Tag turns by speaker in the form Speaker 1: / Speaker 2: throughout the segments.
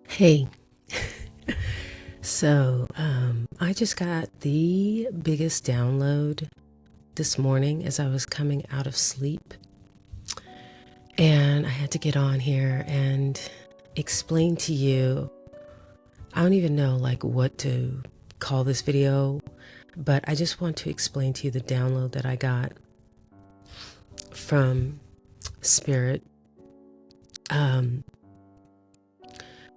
Speaker 1: Hey, so I just got the biggest download this morning as I was coming out of sleep. And I had to get on here and explain to you. I don't even know what to call this video, but I just want to explain to you the download that I got from Spirit.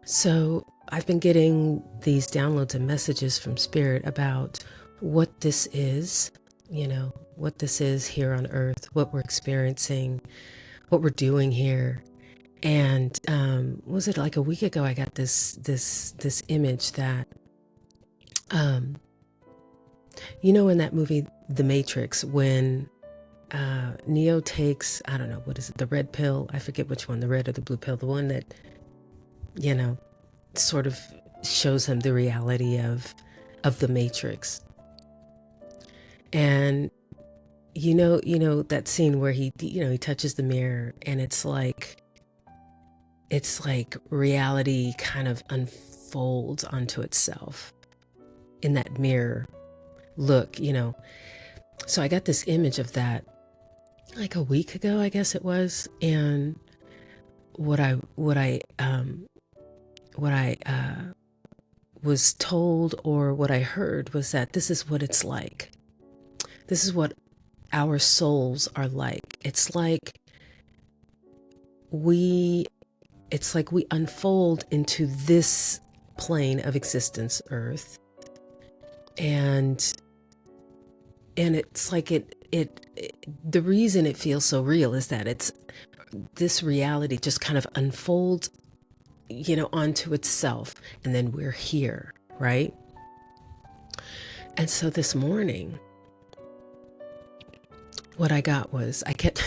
Speaker 1: So I've been getting these downloads and messages from Spirit about what this is, what this is here on Earth, what we're experiencing, what we're doing here. And was it like a week ago? I got this image that, in that movie The Matrix, when Neo takes, I don't know, what is it, the red pill? I forget which one, the red or the blue pill, the one that sort of shows him the reality of the Matrix. And that scene where he touches the mirror, and it's like reality kind of unfolds onto itself in that mirror look. So I got this image of that like a week ago, I guess it was. And what I was told, or what I heard, was that this is what it's like. This is what our souls are like. It's like we unfold into this plane of existence, Earth, and it's like the reason it feels so real is that it's this reality just kind of unfolds onto itself, and then we're here, right? And so this morning, what I got was, I kept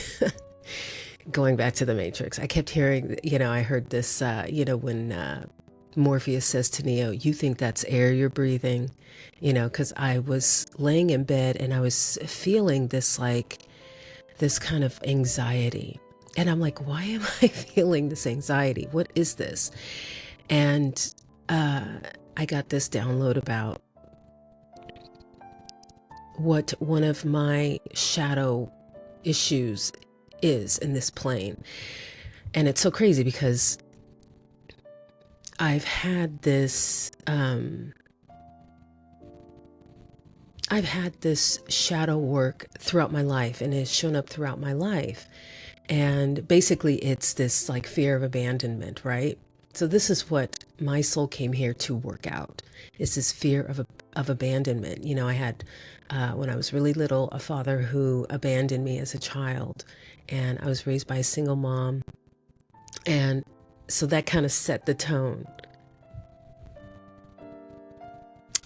Speaker 1: going back to the Matrix. I kept hearing, I heard this, when Morpheus says to Neo, "You think that's air you're breathing?" Because I was laying in bed and I was feeling this kind of anxiety. And I'm like, why am I feeling this anxiety? What is this? And I got this download about what one of my shadow issues is in this plane. And it's so crazy because I've had this shadow work throughout my life, and it's shown up throughout my life. And basically it's this fear of abandonment, right? So this is what my soul came here to work out, is this fear of abandonment. I had, when I was really little, a father who abandoned me as a child, and I was raised by a single mom. And so that kind of set the tone.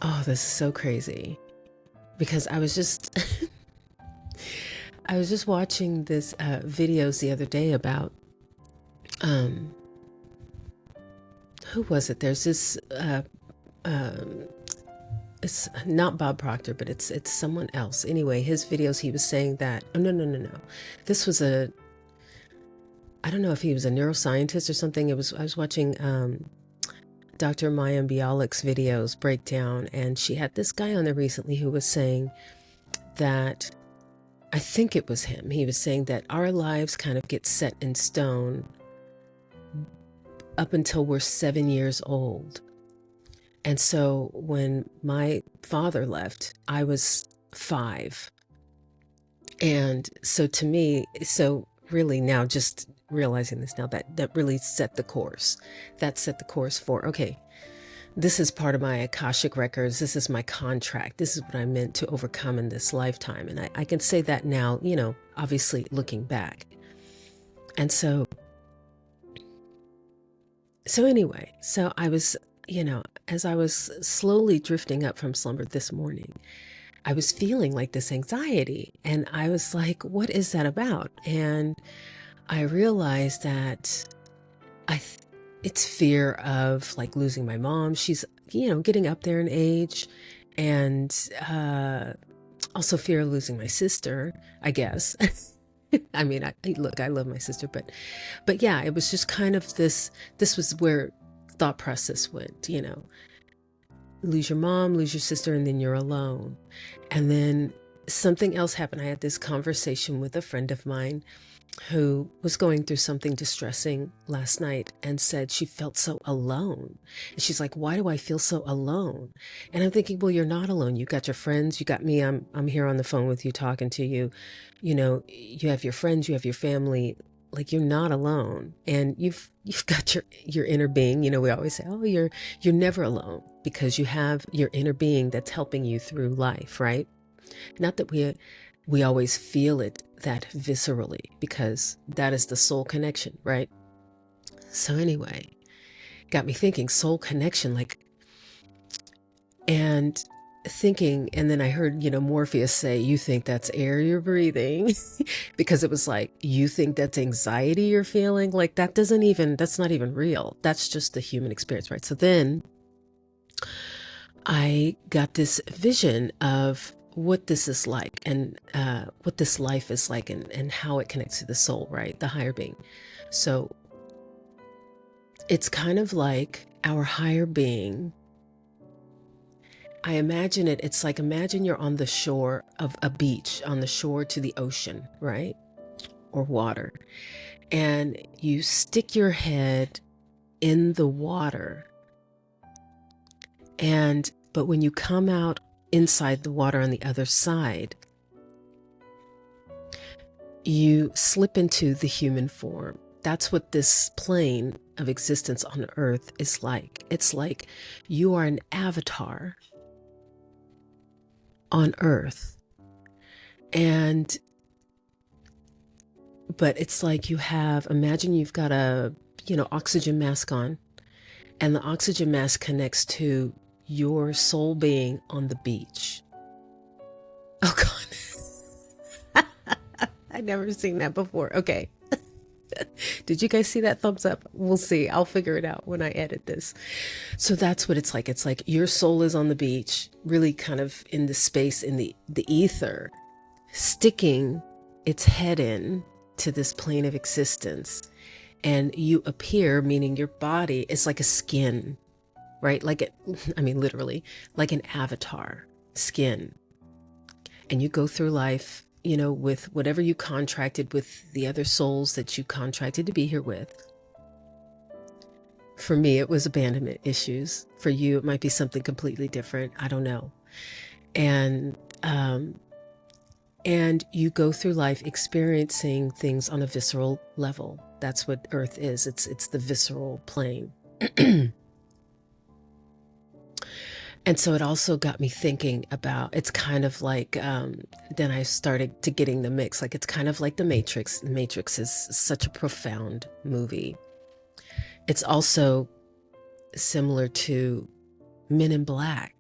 Speaker 1: Oh, this is so crazy, because I was just I was just watching this videos the other day about who was it? There's this it's not Bob Proctor, but it's someone else. Anyway, his videos, he was saying that, oh, no. This was I don't know if he was a neuroscientist or something. I was watching Dr. Maya Bialik's videos breakdown, and she had this guy on there recently who was saying that, I think it was him, he was saying that our lives kind of get set in stone up until we're 7 years old. And so when my father left, I was 5. And so to me, so really now, just realizing this now, that really set the course. That set the course for, okay, this is part of my Akashic records. This is my contract. This is what I meant to overcome in this lifetime. And I can say that now, obviously looking back. And so anyway, so I was, as I was slowly drifting up from slumber this morning, I was feeling like this anxiety. And I was like, what is that about? And I realized that it's fear of losing my mom. She's, getting up there in age, and also fear of losing my sister, I guess. I mean, look, I love my sister, but yeah, it was just kind of this was where thought process went, you know, lose your mom, lose your sister, and then you're alone. And then something else happened. I had this conversation with a friend of mine who was going through something distressing last night and said she felt so alone. And she's like, why do I feel so alone? And I'm thinking, well, you're not alone. You got your friends, you got me. I'm here on the phone with you, talking to you. You know, you have your friends, you have your family. Like, you're not alone. And you've got your inner being. You know, we always say, oh, you're never alone, because you have your inner being that's helping you through life, right? Not that we always feel it that viscerally, because that is the soul connection, right? So anyway, got me thinking soul connection, like, and thinking, and then I heard, you know, Morpheus say, you think that's air you're breathing, because it was like, you think that's anxiety you're feeling, like that's not even real. That's just the human experience, right? So then I got this vision of what this is like, and what this life is like, and how it connects to the soul, right? The higher being. So it's kind of like our higher being. I imagine it's like, imagine you're on the shore of a beach, on the shore to the ocean, right? Or water. And you stick your head in the water. But when you come out inside the water on the other side, you slip into the human form. That's what this plane of existence on earth is like. It's like you are an avatar on earth. But it's like imagine you've got a, you know, oxygen mask on, and the oxygen mask connects to your soul being on the beach. Oh God. I've never seen that before. Okay. Did you guys see that thumbs up? We'll see. I'll figure it out when I edit this. So that's what it's like. It's like your soul is on the beach, really kind of in the space, in the ether, sticking its head in to this plane of existence. And you appear, meaning your body is like a skin, right? Literally, like an avatar skin. And you go through life, you know, with whatever you contracted with the other souls that you contracted to be here with. For me, it was abandonment issues. For you, it might be something completely different. I don't know. And you go through life experiencing things on a visceral level. That's what Earth is. It's the visceral plane. And so it also got me thinking about, it's kind of like, then I started to getting the mix. Like, it's kind of like The Matrix. The Matrix is such a profound movie. It's also similar to Men in Black,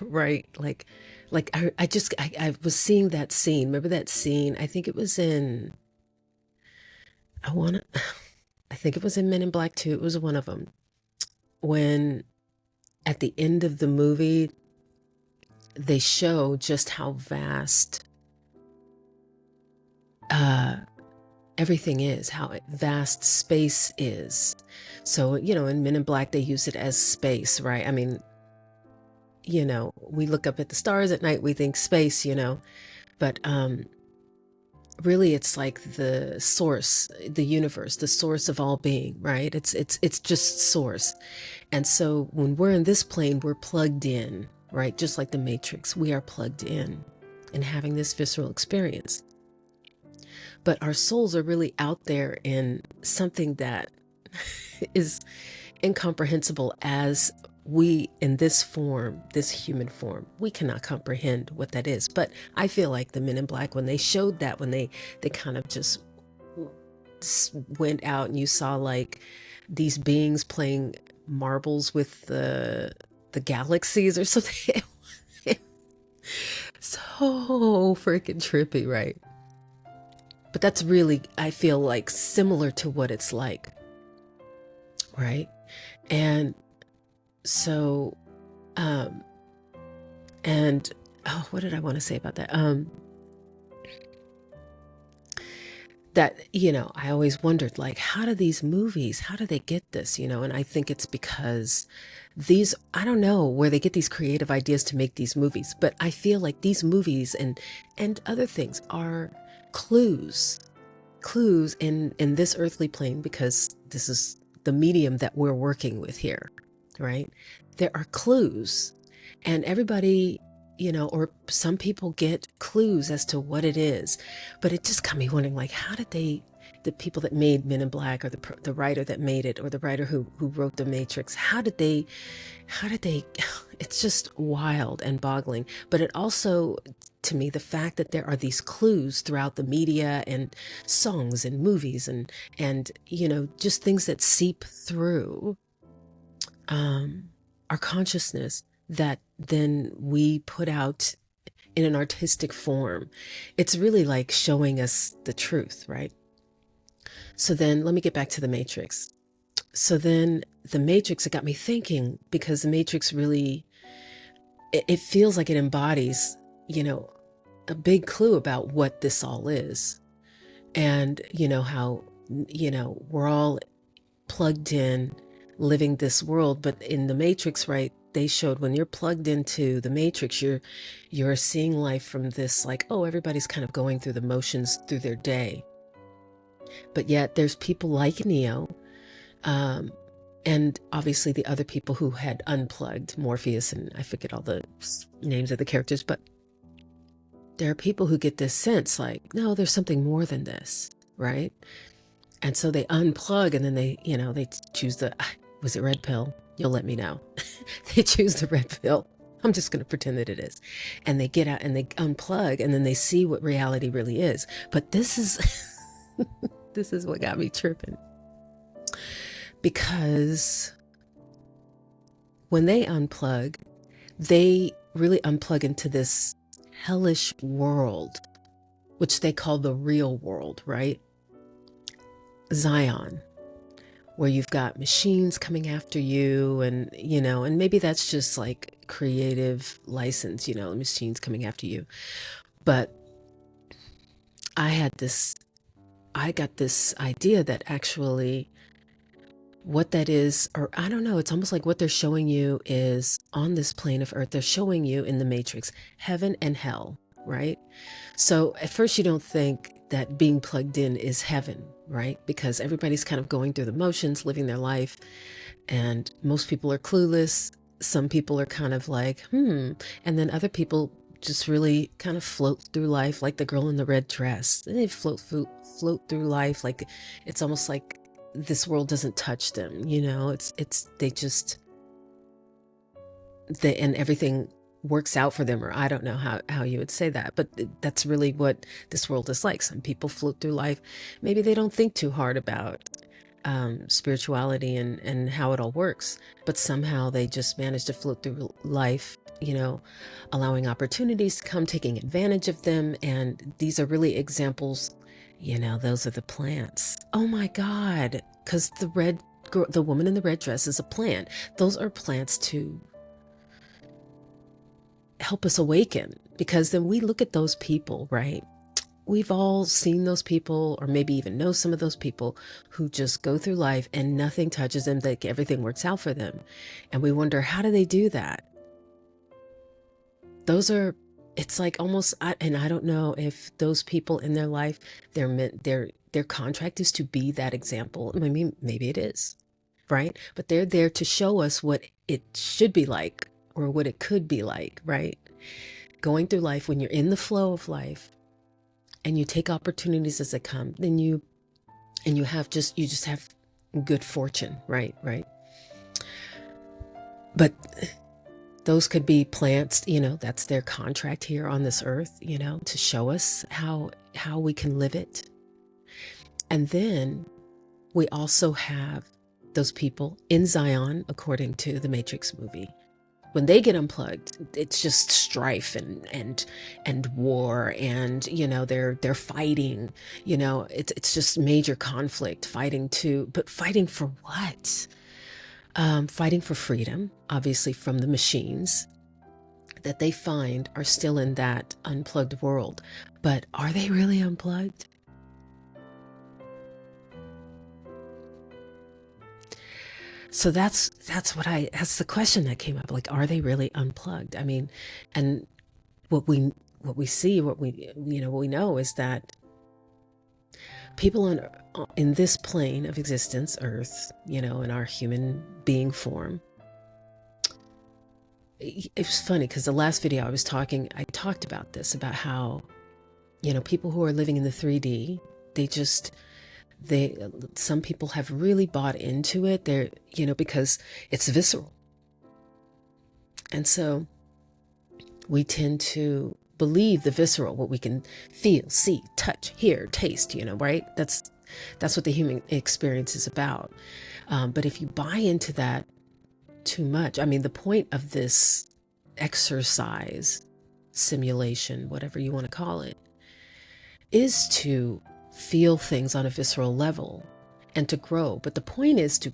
Speaker 1: right? I was seeing that scene. Remember that scene? I think it was in, I think it was in Men in Black 2. It was one of them. When at the end of the movie, they show just how vast everything is, how vast space is. So, you know, in Men in Black, they use it as space, right? I mean, you know, we look up at the stars at night, we think space, you know, but really it's like the source, the universe, the source of all being, right? It's just source. And so when we're in this plane, we're plugged in, right? Just like the Matrix, we are plugged in and having this visceral experience. But our souls are really out there in something that is incomprehensible, as we in this form, this human form, we cannot comprehend what that is. But I feel like the Men in Black, when they showed that, when they kind of just went out and you saw like these beings playing marbles with the galaxies or something. So freaking trippy, right? But that's really, I feel like, similar to what it's like, right? And so, what did I want to say about that? that, I always wondered, like, how do these movies, how do they get this, and I think it's because I don't know where they get these creative ideas to make these movies, but I feel like these movies and other things are clues in this earthly plane, because this is the medium that we're working with here, right? There are clues, and everybody, or some people get clues as to what it is, but it just got me wondering, like, how did the people that made Men in Black, or the writer that made it, or the writer who wrote The Matrix, how did they, it's just wild and boggling. But it also, to me, the fact that there are these clues throughout the media and songs and movies and just things that seep through our consciousness that then we put out in an artistic form. It's really like showing us the truth, right? So then let me get back to The Matrix. So then The Matrix, it got me thinking, because The Matrix really, it feels like it embodies, a big clue about what this all is. And, how, we're all plugged in, living this world. But in The Matrix, right, they showed when you're plugged into the Matrix, you're seeing life from this, like, oh, everybody's kind of going through the motions through their day. But yet there's people like Neo, and obviously the other people who had unplugged, Morpheus, and I forget all the names of the characters, but there are people who get this sense like, no, there's something more than this, right? And so they unplug, and then they choose was it red pill? You'll let me know. They choose the red pill. I'm just going to pretend that it is. And they get out and they unplug, and then they see what reality really is. But this is, this is what got me tripping. Because when they unplug, they really unplug into this hellish world, which they call the real world, right? Zion, where you've got machines coming after you, and and maybe that's just like creative license, machines coming after you. But I got this idea that actually what that is, or I don't know, it's almost like what they're showing you is on this plane of earth, they're showing you in the Matrix, heaven and hell, right? So at first you don't think that being plugged in is heaven, right? Because everybody's kind of going through the motions, living their life, and most people are clueless. Some people are kind of like, and then other people just really kind of float through life like the girl in the red dress. They float through life like it's almost like this world doesn't touch them, and everything works out for them, or I don't know how you would say that, but that's really what this world is like. Some people float through life. Maybe they don't think too hard about spirituality and how it all works, but somehow they just manage to float through life, allowing opportunities to come, taking advantage of them. And these are really examples. Those are the plants. Oh my God. Because the woman in the red dress is a plant. Those are plants to help us awaken, because then we look at those people, right? We've all seen those people, or maybe even know some of those people who just go through life and nothing touches them, like everything works out for them. And we wonder, how do they do that? It's like almost, and I don't know if those people in their life, their contract is to be that example. I mean, maybe it is, right? But they're there to show us what it should be like, or what it could be like, right? Going through life, when you're in the flow of life and you take opportunities as they come, then you just have good fortune, right? But those could be plants, that's their contract here on this earth, to show us how we can live it. And then we also have those people in Zion, according to the Matrix movie. When they get unplugged, it's just strife and war, and they're fighting. It's just major conflict, but fighting for what? Fighting for freedom, obviously, from the machines that they find are still in that unplugged world. But are they really unplugged? So that's that's the question that came up. Like, are they really unplugged? I mean, and what we see, what we what we know is that people in this plane of existence, Earth, in our human being form. It was funny because the last video I talked about this, about how, people who are living in the 3D, some people have really bought into it. They're, because it's visceral. And so we tend to believe the visceral, what we can feel, see, touch, hear, taste, right? That's what the human experience is about. But if you buy into that too much, I mean, the point of this exercise, simulation, whatever you want to call it, is to feel things on a visceral level and to grow. But the point is to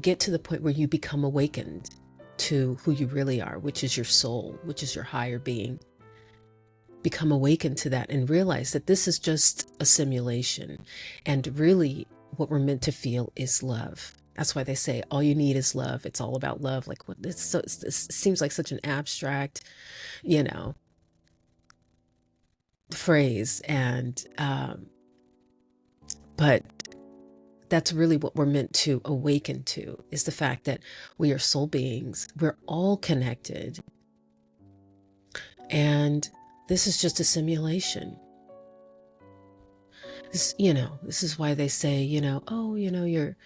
Speaker 1: get to the point where you become awakened to who you really are, which is your soul, which is your higher being. Become awakened to that and realize that this is just a simulation, and really what we're meant to feel is love. That's why they say all you need is love. It's all about love. Like, what it seems like such an abstract, phrase, and but that's really what we're meant to awaken to, is the fact that we are soul beings. We're all connected, and this is just a simulation. This is why they say, oh, you're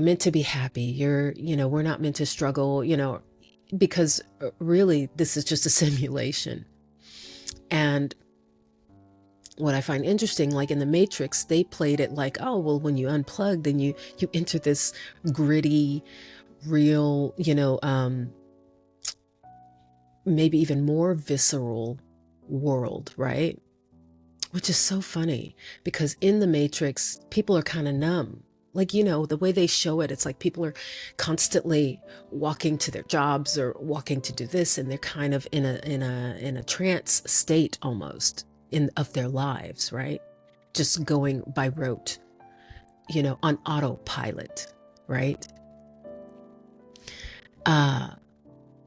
Speaker 1: meant to be happy. We're not meant to struggle, because really this is just a simulation. And what I find interesting, like in the Matrix, they played it like, oh, well, when you unplug, then you enter this gritty, real, maybe even more visceral world, right? Which is so funny, because in the Matrix, people are kind of numb. Like, the way they show it, it's like people are constantly walking to their jobs or walking to do this, and they're kind of in a trance state almost of their lives, right? Just going by rote, on autopilot, right?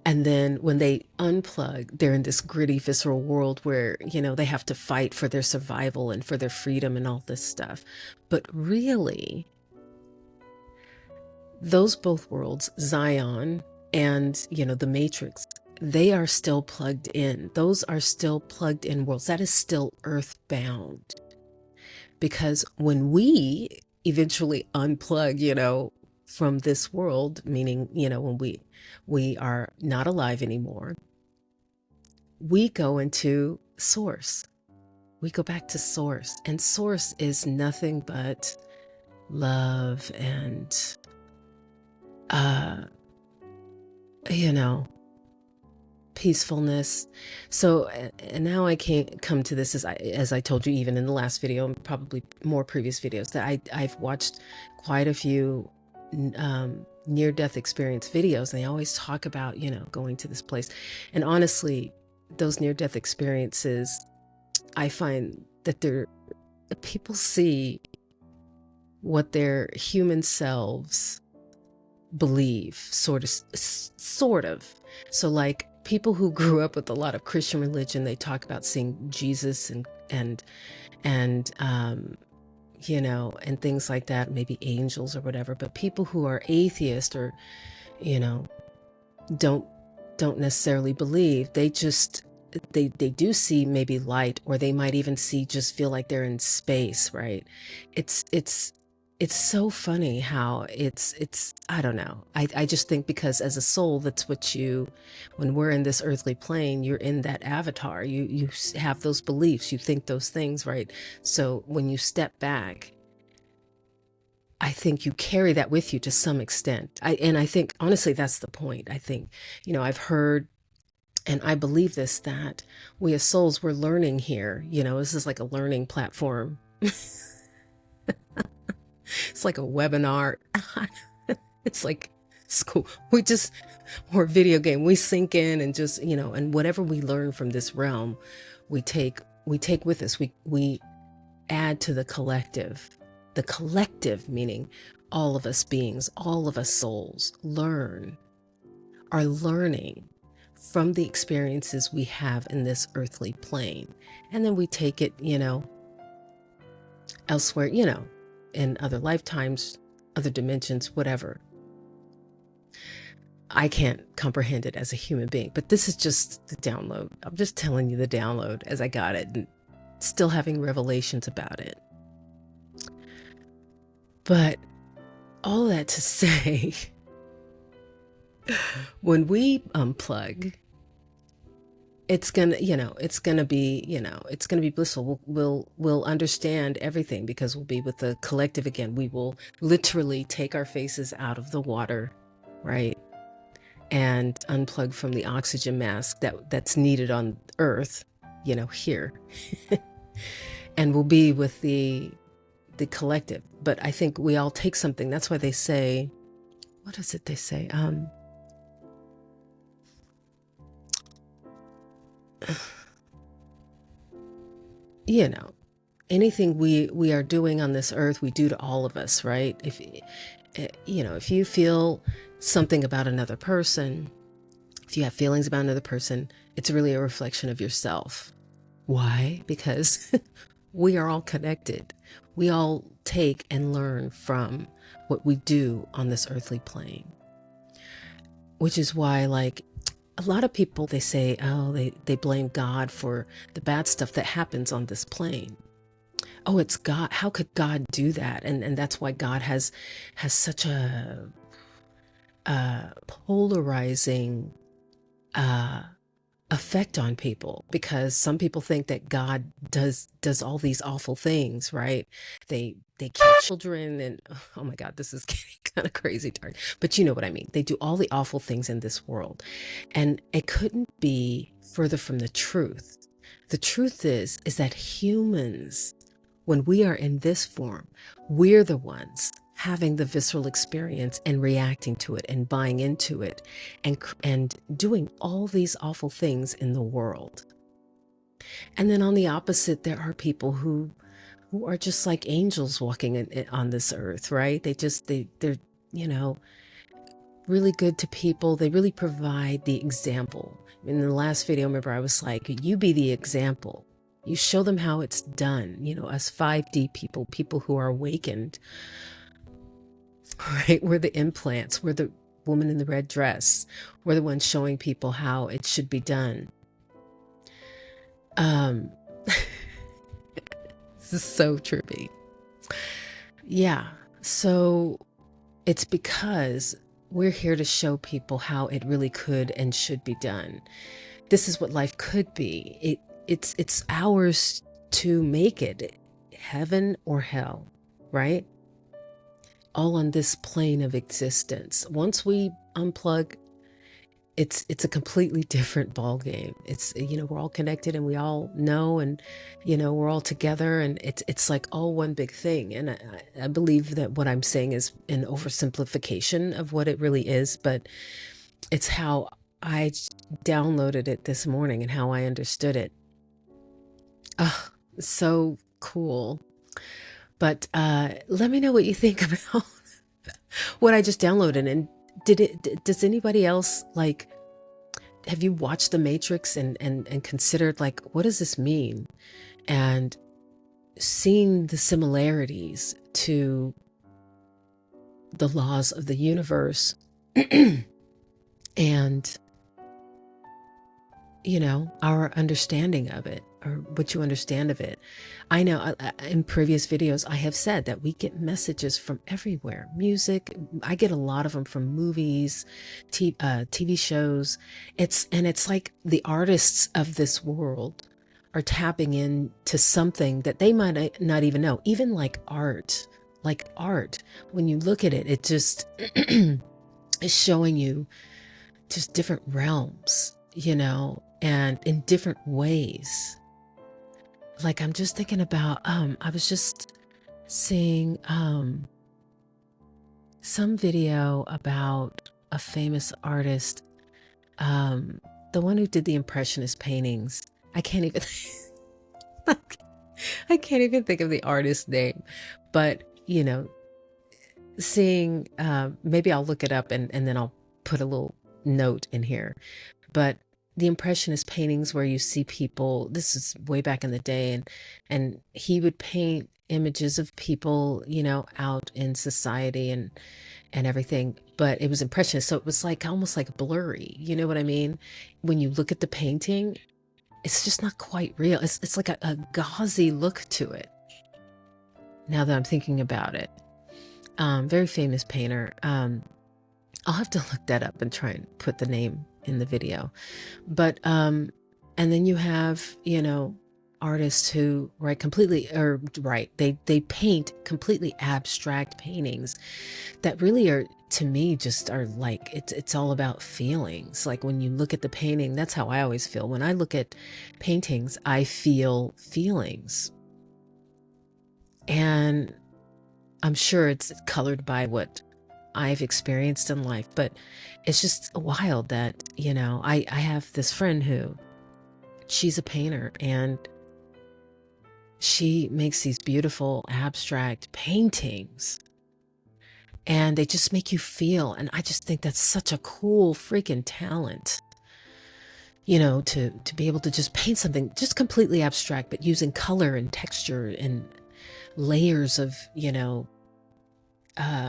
Speaker 1: And then when they unplug, they're in this gritty, visceral world where, they have to fight for their survival and for their freedom and all this stuff. But really, those both worlds, Zion and, the Matrix, they are still plugged in. Those are still plugged in worlds. That is still earthbound. Because when we eventually unplug, from this world, meaning, when we are not alive anymore, we go into source. We go back to source. And source is nothing but love and, peacefulness. So, and now I can't come to this, as I told you, even in the last video, and probably more previous videos, that I've watched quite a few near-death experience videos, and they always talk about, going to this place. And honestly, those near-death experiences, I find that people see what their human selves believe, sort of. So like people who grew up with a lot of Christian religion, they talk about seeing Jesus and and things like that, maybe angels or whatever. But people who are atheist or, don't necessarily believe, they just, they do see maybe light, or they might even feel like they're in space, right? It's so funny how it's I don't know. I just think because as a soul, that's what when we're in this earthly plane, you're in that avatar. You have those beliefs, you think those things, right? So when you step back, I think you carry that with you to some extent. I think, honestly, that's the point. I think, I've heard, and I believe this, that we as souls, we're learning here. This is like a learning platform. It's like a webinar. It's like school. Or video game. We sink in and just, and whatever we learn from this realm, we take with us. We add to the collective. The collective meaning all of us beings, all of us souls are learning from the experiences we have in this earthly plane. And then we take it, elsewhere, in other lifetimes, other dimensions, whatever. I can't comprehend it as a human being, but this is just the download. I'm just telling you the download as I got it and still having revelations about it. But all that to say, when we unplug, it's gonna be blissful. We'll understand everything because we'll be with the collective again. We will literally take our faces out of the water, right? And unplug from the oxygen mask that's needed on Earth, here. And we'll be with the collective. But I think we all take something. That's why they say, what is it they say? Anything we are doing on this earth, we do to all of us, right? If you feel something about another person, if you have feelings about another person, it's really a reflection of yourself. Why? Because we are all connected. We all take and learn from what we do on this earthly plane. Which is why, like, a lot of people, they say, oh, they blame God for the bad stuff that happens on this plane. Oh, it's God. How could God do that? And that's why God has such a polarizing effect on people, because some people think that God does all these awful things, right? They kill children, and oh my God, this is getting kind of crazy, darn. But you know what I mean. They do all the awful things in this world, and it couldn't be further from the truth. The truth is that humans, when we are in this form, we're the ones having the visceral experience and reacting to it and buying into it and doing all these awful things in the world. And then on the opposite, there are people who are just like angels walking on this earth, right? They're really good to people. They really provide the example. In the last video, remember, I was like, you be the example. You show them how it's done. Us 5D people who are awakened, right? We're the implants. We're the woman in the red dress. We're the ones showing people how it should be done. This is so trippy. Yeah. So it's because we're here to show people how it really could and should be done. This is what life could be. It's ours to make it, heaven or hell, right? All on this plane of existence. Once we unplug, it's a completely different ball game. It's, we're all connected and we all know, and we're all together, and it's like all one big thing. And I believe that what I'm saying is an oversimplification of what it really is, but it's how I downloaded it this morning and how I understood it. Oh, so cool. But let me know what you think about what I just downloaded. And does anybody else, like, have you watched The Matrix and considered, like, what does this mean? And seeing the similarities to the laws of the universe and, our understanding of it, or what you understand of it. I know in previous videos, I have said that we get messages from everywhere. Music, I get a lot of them from movies, TV shows. It's like the artists of this world are tapping into something that they might not even know. Even like art, when you look at it, it just is showing you just different realms, and in different ways. Like, I'm just thinking about, I was just seeing some video about a famous artist, the one who did the Impressionist paintings. I can't even think of the artist's name, but seeing, maybe I'll look it up and then I'll put a little note in here. But the Impressionist paintings where you see people, this is way back in the day, and he would paint images of people, you know, out in society and everything, but it was Impressionist, so it was like almost like blurry, you know what I mean? When you look at the painting, it's just not quite real. It's like a gauzy look to it, now that I'm thinking about it. Very famous painter. I'll have to look that up and try and put the name in the video. But and then you have, you know, artists who write completely, or they paint completely abstract paintings that really are, to me, just are like, it's all about feelings. Like when you look at the painting, that's how I always feel. When I look at paintings, I feel feelings. And I'm sure it's colored by what I've experienced in life, but it's just wild that, you know, I have this friend who, she's a painter, and she makes these beautiful abstract paintings, and they just make you feel. And I just think that's such a cool freaking talent, you know, to be able to just paint something just completely abstract, but using color and texture and layers of, you know,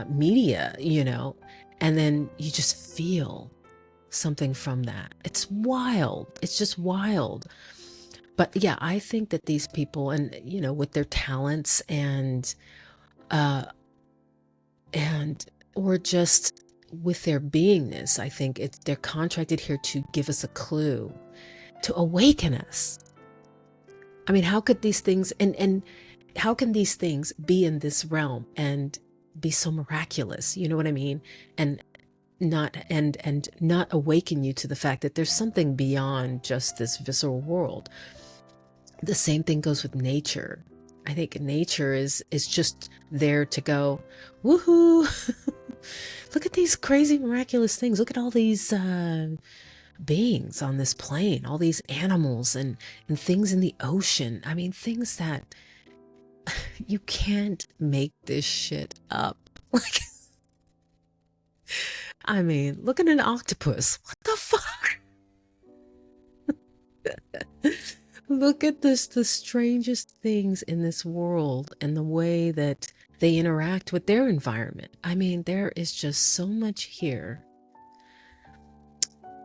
Speaker 1: media, you know, and then you just feel something from that. It's wild. It's just wild. But yeah, I think that these people, and you know, with their talents uh or just with their beingness, I think they're contracted here to give us a clue, to awaken us. I mean, how could these things, and how can these things be in this realm and be so miraculous, you know what I mean? And not awaken you to the fact that there's something beyond just this visceral world. The same thing goes with nature. I think nature is just there to go, woohoo! Look at these crazy miraculous things. Look at all these beings on this plane, all these animals and things in the ocean. I mean, things that you can't make this shit up. Like, I mean, look at an octopus. What the fuck? Look at this, the strangest things in this world and the way that they interact with their environment. I mean, there is just so much here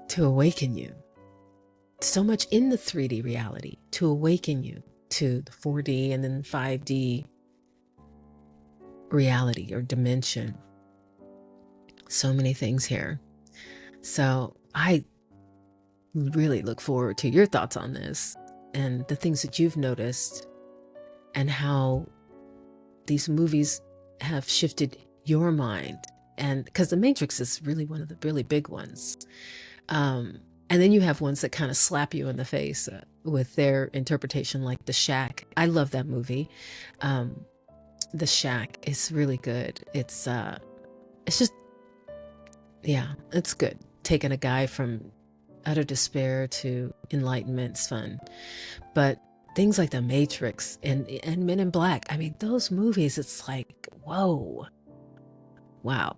Speaker 1: to awaken you. So much in the 3D reality to awaken you to the 4D and then 5D reality or dimension. So many things here. So I really look forward to your thoughts on this and the things that you've noticed and how these movies have shifted your mind. And because The Matrix is really one of the really big ones. And then you have ones that kind of slap you in the face with their interpretation, like The Shack. I love that movie. The Shack is really good. It's just, yeah, it's good. Taking a guy from utter despair to enlightenment's fun. But things like The Matrix and Men in Black, I mean, those movies, it's like, whoa, wow.